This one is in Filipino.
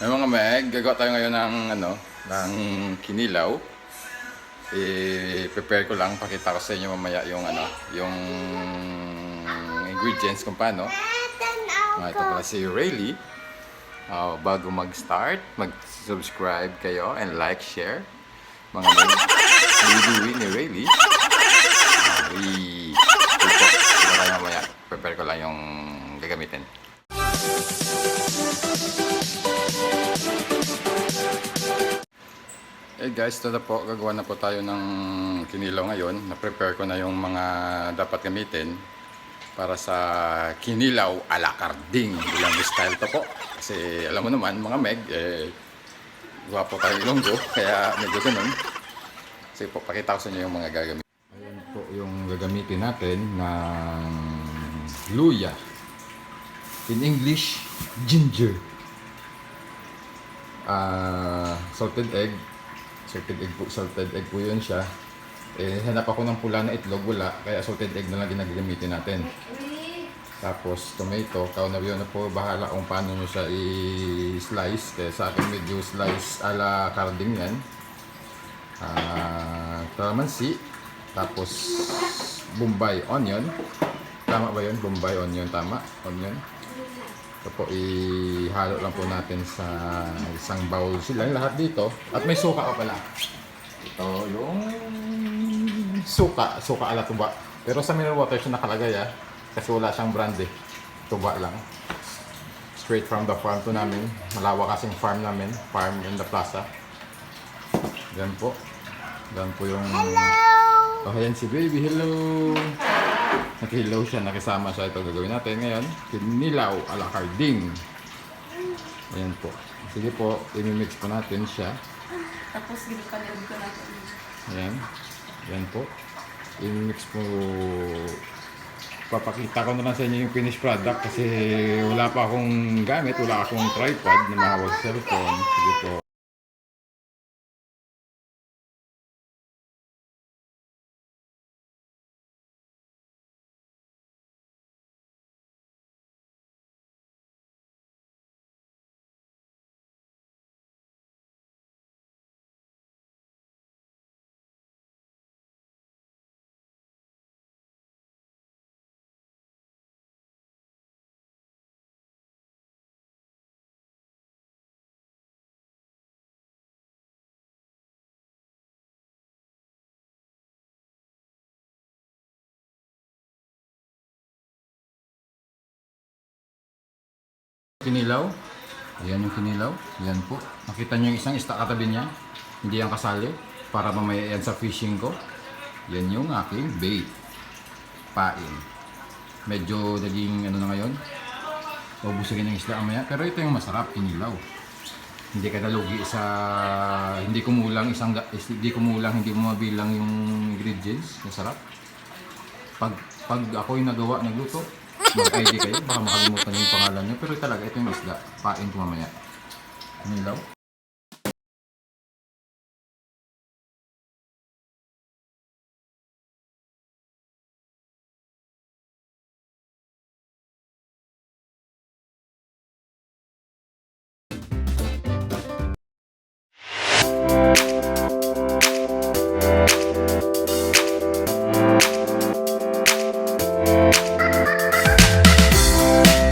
Ay mga meg, gagawa tayo ngayon ng ng kinilaw. I-prepare ko lang, pakita ko sa inyo mamaya yung yung ingredients kung paano. Ito pala si Rayleigh. Bago mag-start, mag-subscribe kayo and like, share. Mga meg, liluwi ni Rayleigh. Ito tayo mamaya, prepare ko lang yung gagamitin. Hey guys, ito na po, gagawa na po tayo ng kinilaw ngayon. Na-prepare ko na yung mga dapat gamitin para sa kinilaw a la carding. Ilang style to po. Kasi alam mo naman mga meg, guwapo tayo Ilonggo, kaya medyo ganun. Kasi po, pakita ko sa inyo yung mga gagamitin. Ayan po yung gagamitin natin ng luya. In English, ginger. Salted egg. Salted egg po yun siya. Hanap ako ng pula na itlog, wala. Kaya salted egg na lang ginagamitin natin. Tapos tomato, yun na po, bahala kung paano nyo siya i-slice. Kaya sa akin medyo slice a la carding yan. Calamansi. Tapos Bombay onion. Tama ba yun? Bombay onion, tama? Onion. Ito po, ihalo lang po natin sa isang bowl sila lahat dito. At may suka pa pala. Ito yung suka ala tuba. Pero sa mineral water siya nakalagay kasi wala siyang brand Tuba lang. Straight from the farm to namin. Malawak kasing farm namin. Farm in the plaza. Yan po. Yan po yung... Hello! Oh, yan si baby. Hello! Nakihilaw siya, nakisama siya. Ito gagawin natin ngayon. Kinilaw a la carding. Ayan po. Sige po, imimix po natin siya. Tapos ginipalid ko natin. Ayan. Ayan po. Imimix po. Papakita ko na lang sa inyo yung finished product kasi wala pa akong gamit. Wala akong tripod na mahawag sa cellphone. Sige po. Kinilaw. Ayan yung kinilaw. Ayan po. Nakita nyo yung isang isda katabi niya. Hindi yan kasali. Para mamaya yan sa fishing ko. Yan yung aking bait. Pain. Medyo naging na ngayon. Ubusagin ng isda mamaya. Pero ito yung masarap, kinilaw. Hindi ka nalugi sa... Hindi kumulang, hindi mo mabilang yung ingredients. Masarap. Pag ako yung nagluto, mag-ID kayo, baka makalimutan yung pangalan nyo. Pero talaga, ito yung isda. Pain ko mamaya. Kinilaw.